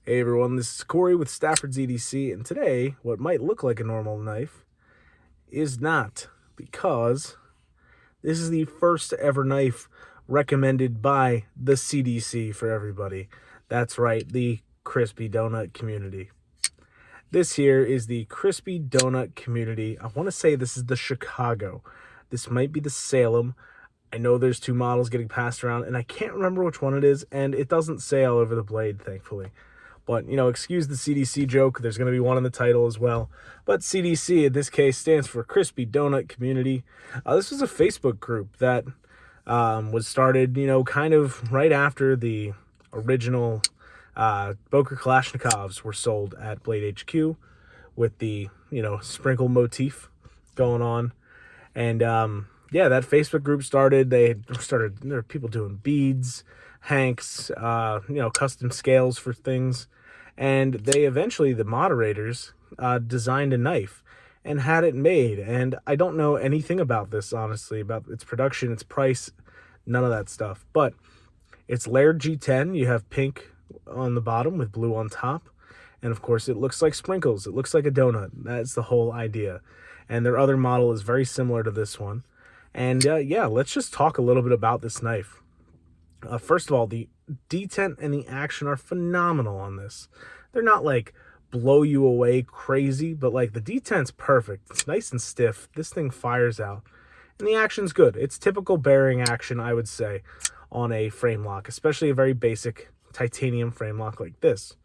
Hey everyone, this is Corey with Stafford CDC, and today, what might look like a normal knife is not, because this is the first ever knife recommended by the CDC for everybody. That's right, the crispy donut community. This here is the crispy donut community. I want to say this is the Chicago. This might be the Salem. I know there's two models getting passed around, and I can't remember which one it is, and it doesn't say all over the blade, thankfully. But, excuse the CDC joke. There's going to be one in the title as well. But CDC, in this case, stands for Crispy Donut Community. This was a Facebook group that was started, kind of right after the original Boker Kalashnikovs were sold at Blade HQ with the, sprinkle motif going on. And, yeah, that Facebook group started. There were people doing beads, hanks, custom scales for things. And they eventually, the moderators, designed a knife and had it made. And I don't know anything about this, honestly, about its production, its price, none of that stuff. But it's layered G10. You have pink on the bottom with blue on top. And of course, it looks like sprinkles. It looks like a donut. That's the whole idea. And their other model is very similar to this one. And yeah, let's just talk a little bit about this knife. First of all, the detent and the action are phenomenal on this. They're not like blow you away crazy, but like the detent's perfect. It's nice and stiff. This thing fires out. And the action's good. It's typical bearing action, I would say, on a frame lock, especially a very basic titanium frame lock like this.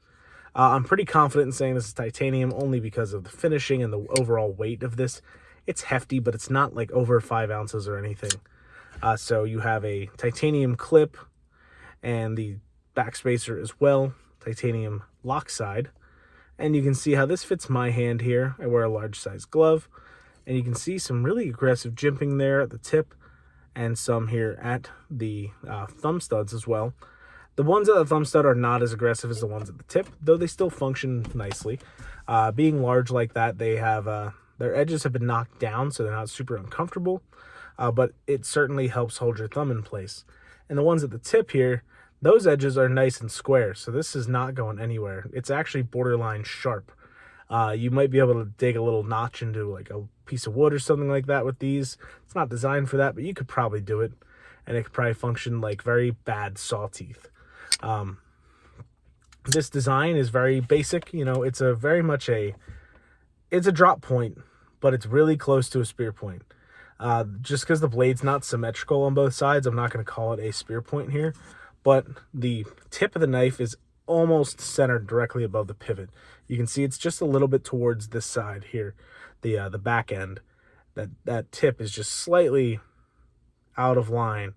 I'm pretty confident in saying this is titanium only because of the finishing and the overall weight of this. It's hefty, but it's not like over 5 ounces or anything. So you have a titanium clip and the backspacer as well, titanium lock side. And you can see how this fits my hand here. I wear a large size glove. And you can see some really aggressive jimping there at the tip and some here at the thumb studs as well. The ones at the thumb stud are not as aggressive as the ones at the tip, though they still function nicely. Being large like that, they have their edges have been knocked down, so they're not super uncomfortable, but it certainly helps hold your thumb in place. And the ones at the tip here, those edges are nice and square, so this is not going anywhere. It's actually borderline sharp. You might be able to dig a little notch into like a piece of wood or something like that with these. It's not designed for that, but you could probably do it, and it could probably function like very bad saw teeth. This design is very basic. It's a very much it's a drop point, but it's really close to a spear point. Just because the blade's not symmetrical on both sides, I'm not going to call it a spear point here, but the tip of the knife is almost centered directly above the pivot. You can see it's just a little bit towards this side here, the back end. That tip is just slightly out of line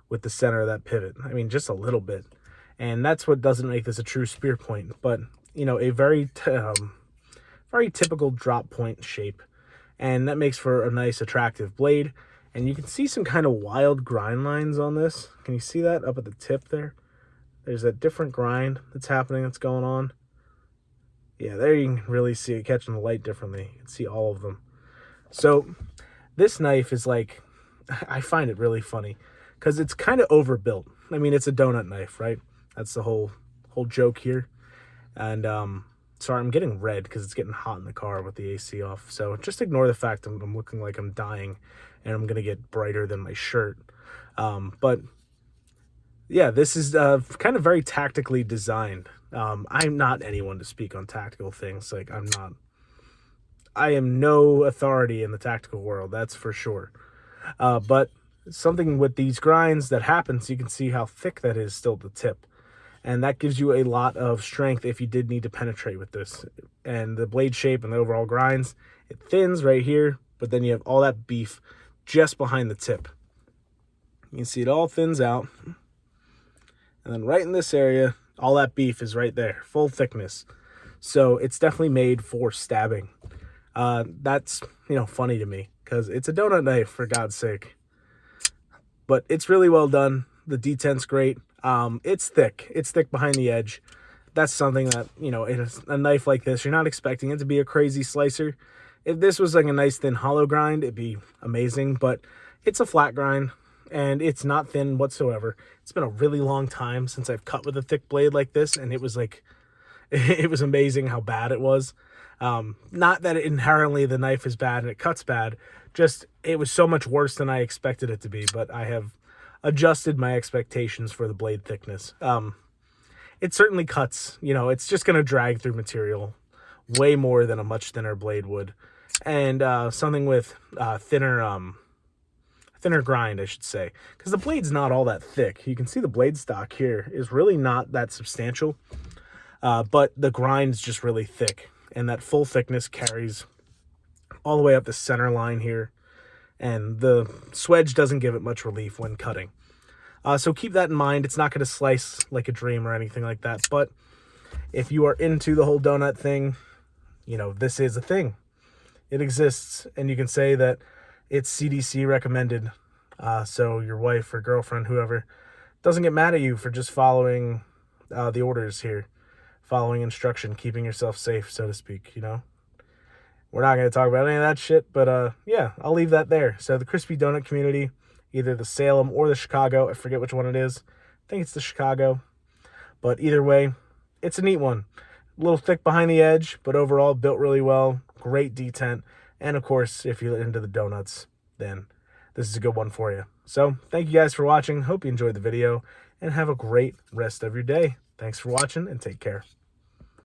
with the center of that pivot. I mean, just a little bit. And that's what doesn't make this a true spear point, but a very typical drop point shape. And that makes for a nice attractive blade. And you can see some kind of wild grind lines on this. Can you see that up at the tip there? There's a different grind that's happening, that's going on. Yeah, there you can really see it catching the light differently. You can see all of them. So this knife is like, I find it really funny because it's kind of overbuilt. I mean, it's a donut knife, right? That's the whole joke here. And sorry, I'm getting red because it's getting hot in the car with the AC off. So just ignore the fact I'm looking like I'm dying and I'm going to get brighter than my shirt. But yeah, this is kind of very tactically designed. I'm not anyone to speak on tactical things. Like, I am no authority in the tactical world, that's for sure. But something with these grinds that happens, you can see how thick that is still at the tip. And that gives you a lot of strength if you did need to penetrate with this. And the blade shape and the overall grinds, it thins right here, but then you have all that beef just behind the tip. You can see it all thins out. And then right in this area, all that beef is right there, full thickness. So it's definitely made for stabbing. That's, funny to me because it's a donut knife, for God's sake. But it's really well done. The detent's great. It's thick. It's thick behind the edge. That's something that, a knife like this, you're not expecting it to be a crazy slicer. If this was like a nice thin hollow grind, it'd be amazing, but it's a flat grind and it's not thin whatsoever. It's been a really long time since I've cut with a thick blade like this, and it was like It was amazing how bad it was. Not that inherently the knife is bad and it cuts bad, just it was so much worse than I expected it to be, but I have adjusted my expectations for the blade thickness. It certainly cuts, it's just going to drag through material way more than a much thinner blade would. And something with thinner grind, I should say, because the blade's not all that thick. You can see the blade stock here is really not that substantial, but the grind's just really thick, and that full thickness carries all the way up the center line here, and the swedge doesn't give it much relief when cutting. So keep that in mind. It's not going to slice like a dream or anything like that, but if you are into the whole donut thing, this is a thing. It exists, and you can say that it's CDC recommended, so your wife or girlfriend, whoever, doesn't get mad at you for just following the orders here, following instruction, keeping yourself safe, so to speak, We're not going to talk about any of that shit, but yeah, I'll leave that there. So the crispy donut community, either the Salem or the Chicago, I forget which one it is. I think it's the Chicago, but either way, it's a neat one. A little thick behind the edge, but overall built really well, great detent, and of course, if you're into the donuts, then this is a good one for you. So thank you guys for watching. Hope you enjoyed the video, and have a great rest of your day. Thanks for watching, and take care.